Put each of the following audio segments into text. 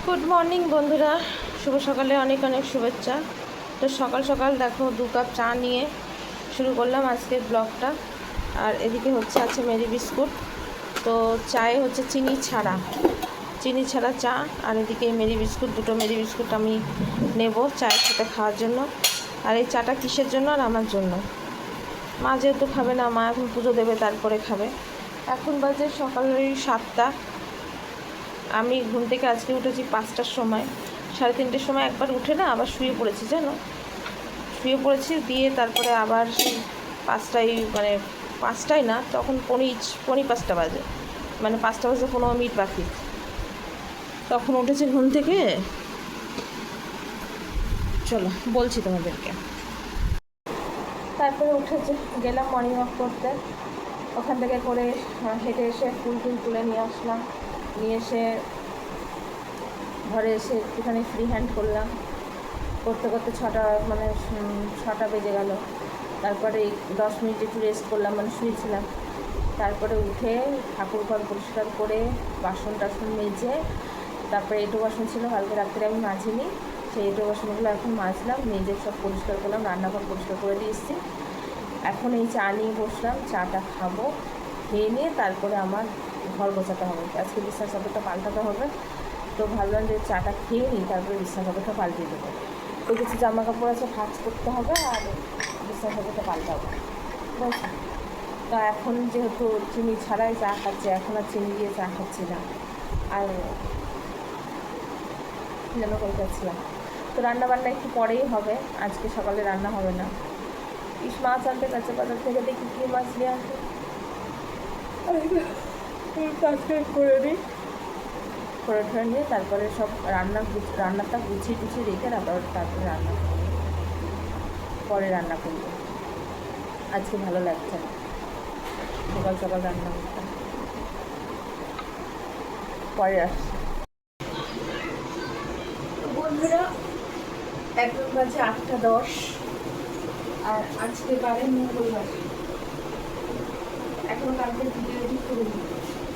Good morning বন্ধুরা, শুভ সকালে অনেক অনেক শুভেচ্ছা। তো সকাল সকাল দেখো 2 কাপ চা নিয়ে শুরু করলাম আজকের ব্লগটা। আর এদিকে আছে মেরি বিস্কুট। তো চায়ে হচ্ছে চিনি ছাড়া চা। আর এদিকে মেরি বিস্কুট, দুটো মেরি বিস্কুট আমি নেব চায়ের সাথে খাওয়ার জন্য। আর এই চাটা কিসের জন্য? আর আমার জন্য। মা যেহেতু খাবে না, মা এখন পুজো দেবে তারপরে খাবে। এখন বাজে সকালের 7টা। আমি ঘুম থেকে আজকে উঠেছি 5টার সময়। 3:30টার সময় একবার উঠে না আবার শুয়ে পড়েছি, দিয়ে তারপরে আবার সেই 5টায়, মানে 5টায় না, তখন পৌনে 5টা বাজে, মানে 5টা বাজে 15 মিনিট বাকি। তখন উঠেছি ঘুম থেকে। চলো বলছি তোমাদেরকে। তারপরে গেলাম মর্নিং ওয়াক করতে। ওখান থেকে করে হেঁটে এসে ফুল তুলে নিয়ে আসলাম। নিয়ে এসে ঘরে এসে একটুখানি ফ্রি হ্যান্ড করলাম। করতে 6টা বেজে গেল। তারপরে 10 মিনিট একটু রেস্ট করলাম, মানে শুয়েছিলাম। তারপরে উঠে ঠাকুর ঘর পরিষ্কার করে বাসন টাসন মেজে, তারপরে এঁটো বাসন ছিল কালকে রাত্রে আমি মাজিনি, সেই এঁটো বাসনগুলো এখন মাজলাম, মেজে সব পরিষ্কার করলাম, রান্নাঘর পরিষ্কার করে দিয়ে এসেছি। এখন এই চা নিয়ে বসলাম, চাটা খাবো। খেয়ে নিয়ে তারপরে আমার ঘর গোছাতে হবে, আজকে বিছানা চাদরটা পাল্টাতে হবে। তো ভাবলাম যে চাটা খেয়ে নিই, তারপরে বিছানা চাদরটা পাল্টে দেবো। তো কিছু জামা কাপড় আছে, ভাঁজ করতে হবে, আর বিছানা চাদরটা পাল্টাবো, বুঝছি। তো এখন যেহেতু চিনি ছাড়াই চা খাচ্ছে, এখন আর চিনি দিয়ে চা খাচ্ছি না। আর যেন করে যাচ্ছিলাম। তো রান্নাবান্না একটু পরেই হবে, আজকে সকালে রান্না হবে না। মাছ আনতে গেছে বাজার থেকে, দেখি কী মাছ নিয়ে আসে। আজকে করে নিই, করে নিয়ে তারপরে সব রান্নাটা গুছিয়ে রেখে তারপরে পরে রান্না করবো। আজকে ভালো লাগছে না সকাল সকাল রান্না করতে। পরে আসছি বন্ধুরা। এখন বাজে 8টা 10, আর আজকে বারে মঙ্গলবার। এখন কালকে ভিডিও এডিট করে দিই।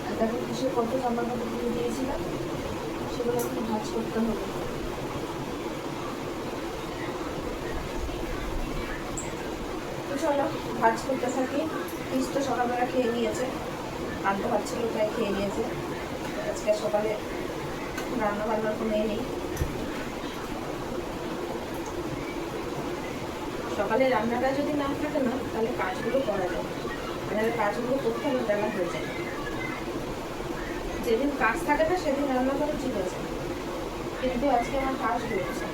আর দেখো কিসের কত জামা কাপড় দিয়ে দিয়েছিলাম, সেগুলো একটু ভাঁজ করতে হবে। তো চলো ভাঁজ করতে থাকি। পিস তো সকালবেলা খেয়ে নিয়েছে, আনতে পারছিল তাই খেয়ে নিয়েছে। আজকে সকালে রান্না বান্নার কোনো নেই। সকালে রান্নাটা যদি না থাকে না, তাহলে কাজগুলো করা যায়, মানে কাজগুলো করতে হবে, বেলা হয়ে যায়। যেদিন কাজ থাকে না সেদিন রান্না করা ঠিক আছে, কিন্তু আজকে আমার কাজ রয়েছে।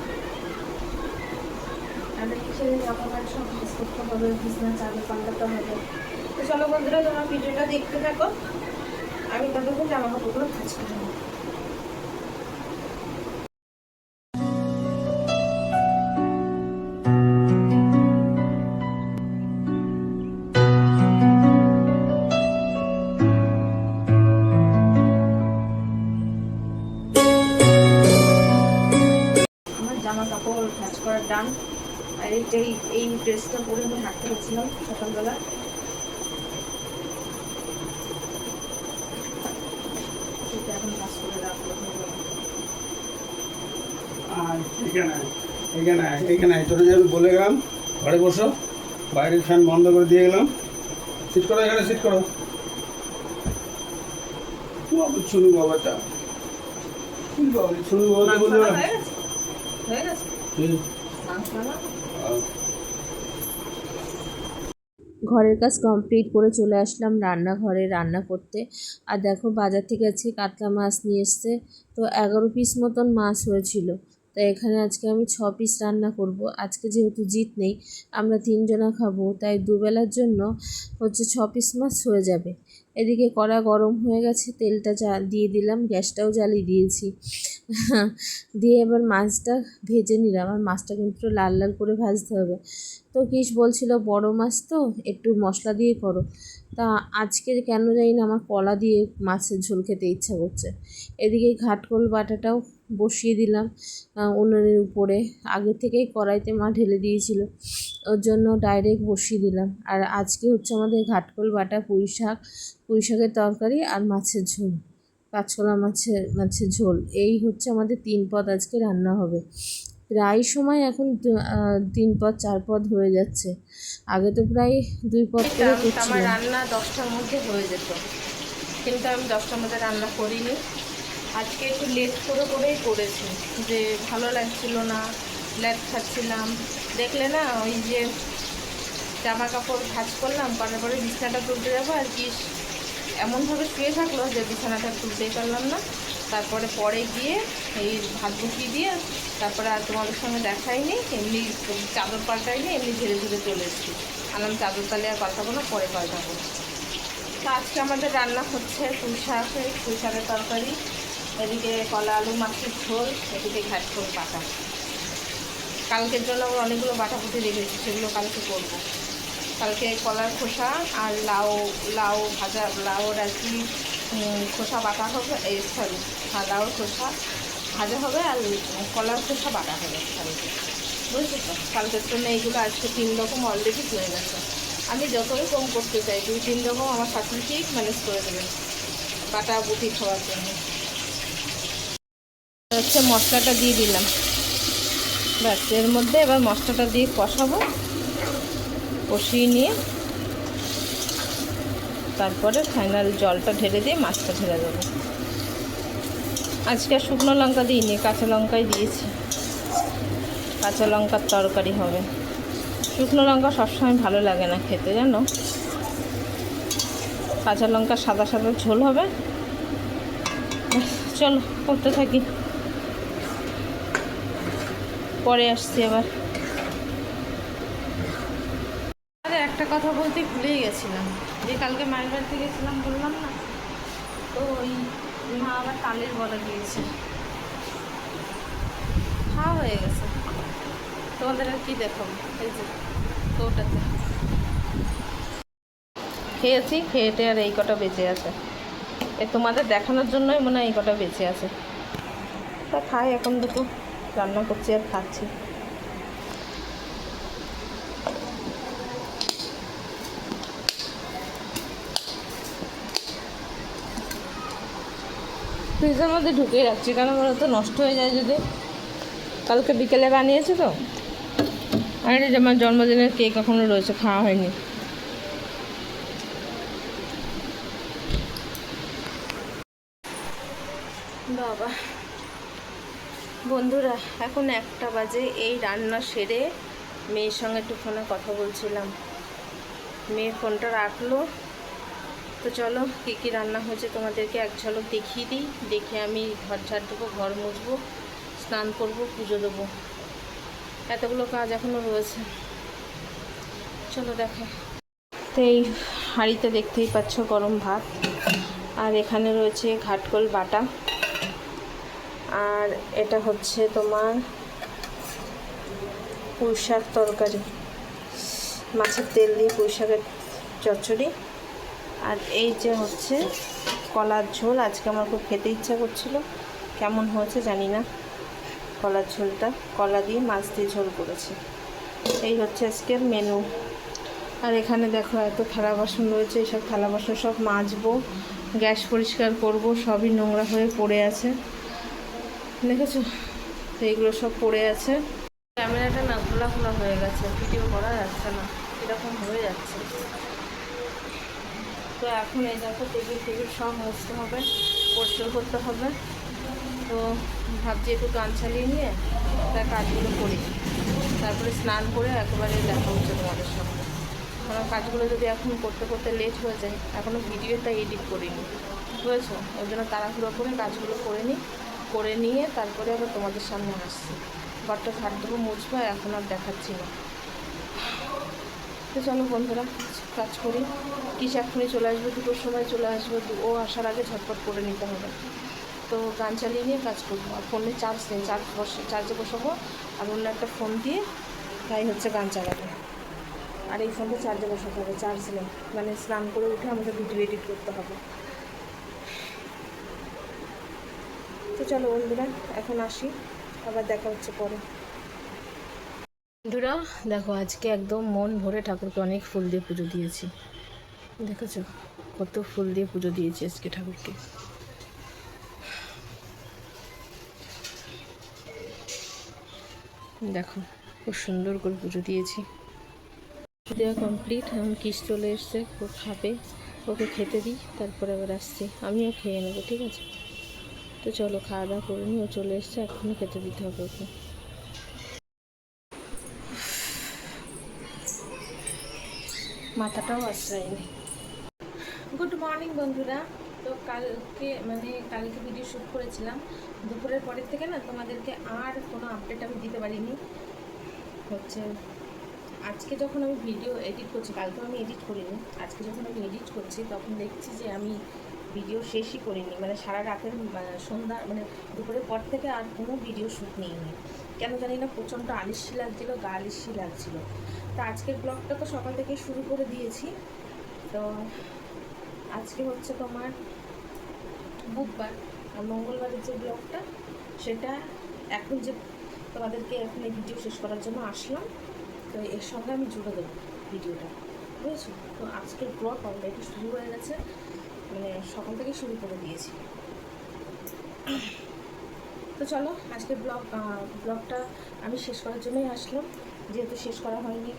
আমি সেদিন জামাকাপড় সব ভাঁজ করতে হবে, বিছানা চাদর পাল্টাতে হবে। তো চলো বন্ধুরা, তোমার ভিডিওটা দেখতে থাকো, আমি ততক্ষণ জামা কাপড়গুলো ভাঁজ করে নেবো। জামা কাপড় ভাঁজ করার ডান। আর এই ড্রেসটা পরে আমি হাঁটতে গেছিলাম সকালবেলা। সেটা এখন ভাঁজ করে রাখবো। আর এখানে তোরা যে আমি বলে গেলাম ঘরে বসো, বাইরের ফ্যান বন্ধ করে দিয়ে গেলাম। সিট করো, এখানে সিট করো। ছুনু বাবাটা ছুনু বাবাটা বললো হয়ে গেছে। ঘরের কাজ কমপ্লিট করে চলে আসলাম রান্নাঘরে রান্না করতে। আর দেখো বাজার থেকে আজকে কাতলা মাছ নিয়ে এসছে। তো 11 পিস মতন মাছ হয়েছিল। তো এখানে আজকে আমি 6 পিস রান্না করব। আজকে যেহেতু জিত নেই, আমরা 3 জনা খাবো, তাই দুবেলার জন্য হচ্ছে 6 পিস মাছ হয়ে যাবে। এদিকে কড়া গরম হয়ে গেছে, তেলটা দিয়ে দিলাম, গ্যাসটাও জ্বালিয়ে দিয়েছি। দিয়ে এবার মাছটা ভেজে নিলাম। আর মাছটা কিন্তু লাল লাল করে ভাজতে হবে। তো কিস বলছিল বড় মাছ তো একটু মশলা দিয়ে করো। তা আজকে কেন জানি না আমার কলা দিয়ে মাছের ঝোল খেতে ইচ্ছা করছে। এদিকে ঘাটকোল বাটাটাও বসিয়ে দিলাম উনুনের উপরে। আগে থেকেই কড়াইতে মা ঢেলে দিয়েছিল, ওর জন্য ডাইরেক্ট বসিয়ে দিলাম। আর আজকে হচ্ছে আমাদের ঘাটকোল বাটা, পুঁই শাকের তরকারি আর মাছের ঝোল। কাঁচকলা মাছের ঝোল। এই হচ্ছে আমাদের 3 পদ আজকে রান্না হবে। প্রায় সময় এখন 3 পদ 4 পদ হয়ে যাচ্ছে, আগে তো প্রায় 2 পদ করে করছিলাম। আমার রান্না 10টার মধ্যে হয়ে যেত, কিন্তু আমি 10টার মধ্যে রান্না করিনি। আজকে একটু লেট করেই করেছি, যে ভালো লাগছিল না, লেট খাচ্ছিলাম। দেখলে না, ওই যে জামা কাপড় ভাঁজ করলাম, করার পরে বিছানাটা তুলতে যাবো, আর কি এমনভাবে শুয়ে থাকলো যে বিছানাটা তুলতেই পারলাম না। তারপরে পরে গিয়ে এই ভাত বসিয়ে দিয়ে তারপরে আর তোমাদের সঙ্গে দেখাইনি, এমনি চাদর পাল্টাইনি, এমনি ধীরে ধীরে চলে এসেছি। আনলাম চাদর তালে আর পাল্টাবো না, পরে পাল্টাবো। তো আজকে আমাদের রান্না হচ্ছে পুঁই শাকের তরকারি, এদিকে কলা আলু মাছের ঝোল, এদিকে ঘাটফুল বাটা। কালকের জন্য আমরা অনেকগুলো বাটাপুটি রেখেছি, সেগুলো কালকে করবো। কালকে কলার খোসা আর লাউ ভাজা, লাউর আর কি খোসা বাটা হবে, লাউর খোসা ভাজা হবে, আর কলার খোসা বাটা হবে কালকে, বুঝলি তো? কালকের জন্য এইগুলো আজকে 3 রকম অলরেডি হয়ে গেছে। আমি যতই কম করতে চাই, 2-3 রকম আমার শাশুড়ি ঠিক ম্যানেজ করে দেবেন বাটা বুটি খাওয়ার জন্য। হচ্ছে মশলাটা দিয়ে দিলাম, ব্যাস। এর মধ্যে এবার মশলাটা দিয়ে কষাবো, কষিয়ে নিয়ে তারপরে ফাইনাল জলটা ঢেলে দিয়ে মাছটা ঢেলে দেবো। আজকে শুকনো লঙ্কা দিইনি, কাঁচা লঙ্কাই দিয়েছি। কাঁচা লঙ্কার তরকারি হবে। শুকনো লঙ্কা সবসময় ভালো লাগে না খেতে, জানো। কাঁচা লঙ্কা সাদা সাদা ঝোল হবে। চলো করতে থাকি, পরে আসছি আবার। আরে একটা কথা বলতে ভুলেই গেছিলাম, যে কালকে মায়ের বাড়িতে গেছিলাম বললাম না, তো ওই মা আবার তালের বড়া দিয়েছে, খাওয়া হয়ে গেছে। তোমাদের আর কি দেখাবো, এই যে তো ওটাতে খেয়েছি, খেয়েতে আর এই কটা বেঁচে আছে। এ তোমাদের দেখানোর জন্যই মনে হয় এই কটা বেঁচে আছে। তা খাই, এখন দুটো রান্না করছি আর খাচ্ছি। ফ্রিজের মধ্যে ঢুকিয়ে রাখছি, কারণ ওরা তো নষ্ট হয়ে যায় যদি। কালকে বিকেলে বানিয়েছি তো। আর এই যে আমার জন্মদিনের কেক এখনও রয়েছে, খাওয়া হয়নি। বাবা বন্ধুরা, এখন 1টা বাজে। এই রান্না সেরে মেয়ের সঙ্গে একটু ফোনে কথা বলছিলাম, মেয়ে ফোনটা রাখলো। তো চলো কী কী রান্না হয়েছে তোমাদেরকে এক ঝলক দেখিয়ে দিই। দেখে আমি ঘর ঝাড় দেবো, ঘর মুছবো, স্নান করবো, পুজো দেবো। এতগুলো কাজ এখনও রয়েছে, চলো দেখে। তো এই হাঁড়িতে দেখতেই পাচ্ছ গরম ভাত, আর এখানে রয়েছে ঘাটকোল বাটা, আর এটা হচ্ছে তোমার পুঁই শাক তরকারি, মাছের তেল দিয়ে পুঁই শাকের চচ্চড়ি। আর এই যে হচ্ছে কলার ঝোল। আজকে আমার খুব খেতে ইচ্ছা করছিল, কেমন হয়েছে জানি না। কলার ঝোলটা কলা দিয়ে মাছ দিয়ে ঝোল করেছি। এই হচ্ছে আজকের মেনু। আর এখানে দেখো এত থালা বাসন রয়েছে, এইসব থালা বাসন সব মাজবো, গ্যাস পরিষ্কার করব, সবই নোংরা হয়ে পড়ে আছে, দেখেছো? তো এইগুলো সব পড়ে আছে। ক্যামেরাটা না খোলা খোলা হয়ে গেছে, ভিডিও করা যাচ্ছে না, এরকম হয়ে যাচ্ছে। তো এখন এই দেখো টেবিল সব মুছতে হবে, পরিষ্কার করতে হবে। তো ভাবছি একটু গান চালিয়ে নিয়ে তার কাজগুলো করি, তারপরে স্নান করে একেবারে দেখা হচ্ছে তোমাদের সঙ্গে। কারণ কাজগুলো যদি এখন করতে করতে লেট হয়ে যায়, এখনও ভিডিওটা এডিট করিনি, বুঝেছো? ওই জন্য তাড়াহুড়ো করে কাজগুলো করে নিয়ে তারপরে আবার তোমাদের সামনে আসছি। ঘরটা ঝাড় দেবো, মুছবো, এখন আর দেখাচ্ছি না। তো চলো বন্ধুরা কাজ করি। কিস এক্ষুনি চলে আসবে, 2টোর সময় চলে আসবে, ও আসার আগে ঝটপট করে নিতে হবে। তো গান চালিয়ে নিয়ে কাজ করবো। আর ফোনে চার্জ নেই, চার্জে বসাবো, আর অন্য একটা ফোন দিয়ে তাই হচ্ছে গান চালাবো। আর এই ফোনটা চার্জে বসাতে হবে, চার্জ নেই, মানে স্নান করে উঠে আমাকে ভিডিও এডিট করতে হবে। তো চলো বন্ধুরা এখন আসি, আবার দেখা হচ্ছে পরে। বন্ধুরা দেখো, আজকে একদম মন ভরে ঠাকুরকে অনেক ফুল দিয়ে পুজো দিয়েছি। দেখেছো কত ফুল দিয়ে পুজো দিয়েছি আজকে ঠাকুরকে। দেখো খুব সুন্দর করে পুজো দিয়েছি। দেওয়া কমপ্লিট, এখন কিস চলে এসছে, ও খাবে, ওকে খেতে দিই, তারপরে আবার আসছি, আমিও খেয়ে নেবো, ঠিক আছে? তো চলো খাওয়া দাওয়া করে নিই, ও চলে এসছে, এখনই খেতে দিতে হবে ওকে। মাথাটাও আশ্রয়নি। গুড মর্নিং বন্ধুরা। তো কালকে ভিডিও শ্যুট করেছিলাম, দুপুরের পরের থেকে না তোমাদেরকে আর কোনো আপডেট আমি দিতে পারিনি। হচ্ছে আজকে যখন আমি ভিডিও এডিট করছি, কালকে আমি এডিট করিনি, আজকে যখন আমি এডিট করছি তখন দেখছি যে আমি ভিডিও শেষই করিনি, মানে সারা রাতের সন্ধ্যা মানে দুপুরের পর থেকে আর কোনো ভিডিও শ্যুট নিইনি। কেন জানি না, প্রচণ্ড আলিস্যি লাগছিলো, গা আলিস্যি লাগছিলো। তো আজকের ব্লগটা তো সকাল থেকে শুরু করে দিয়েছি। তো আজকে হচ্ছে তোমার বুধবার, আর মঙ্গলবারের যে ব্লগটা সেটা এখন যে তোমাদেরকে এখন এই ভিডিও শেষ করার জন্য আসলাম, তো এর সঙ্গে আমি জুড়ে দেবো ভিডিওটা, বুঝেছো? তো আজকের ব্লগ অলরেডি শুরু হয়ে গেছে, মানে সকাল থেকে শুরু করে দিয়েছি। তো চলো আজকের ব্লগটা আমি শেষ করার জন্যই আসলাম, যেহেতু শেষ করা হয়নি,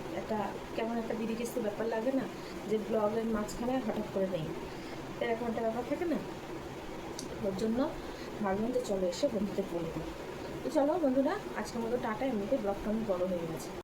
কেমন একটা বিরিকিস্ত ব্যাপার লাগে না, যে ব্লগের মাঝখানে হঠাৎ করে নেই, এরকম একটা ব্যাপার থাকে না, ওর জন্য ভাবলাম যে চলো এসে বন্ধুদের বলে দিই। তো চলো বন্ধুরা, আজকের মতো টাটা, এমনিতে ব্লগটা অনেক বড়ো হয়ে গেছে।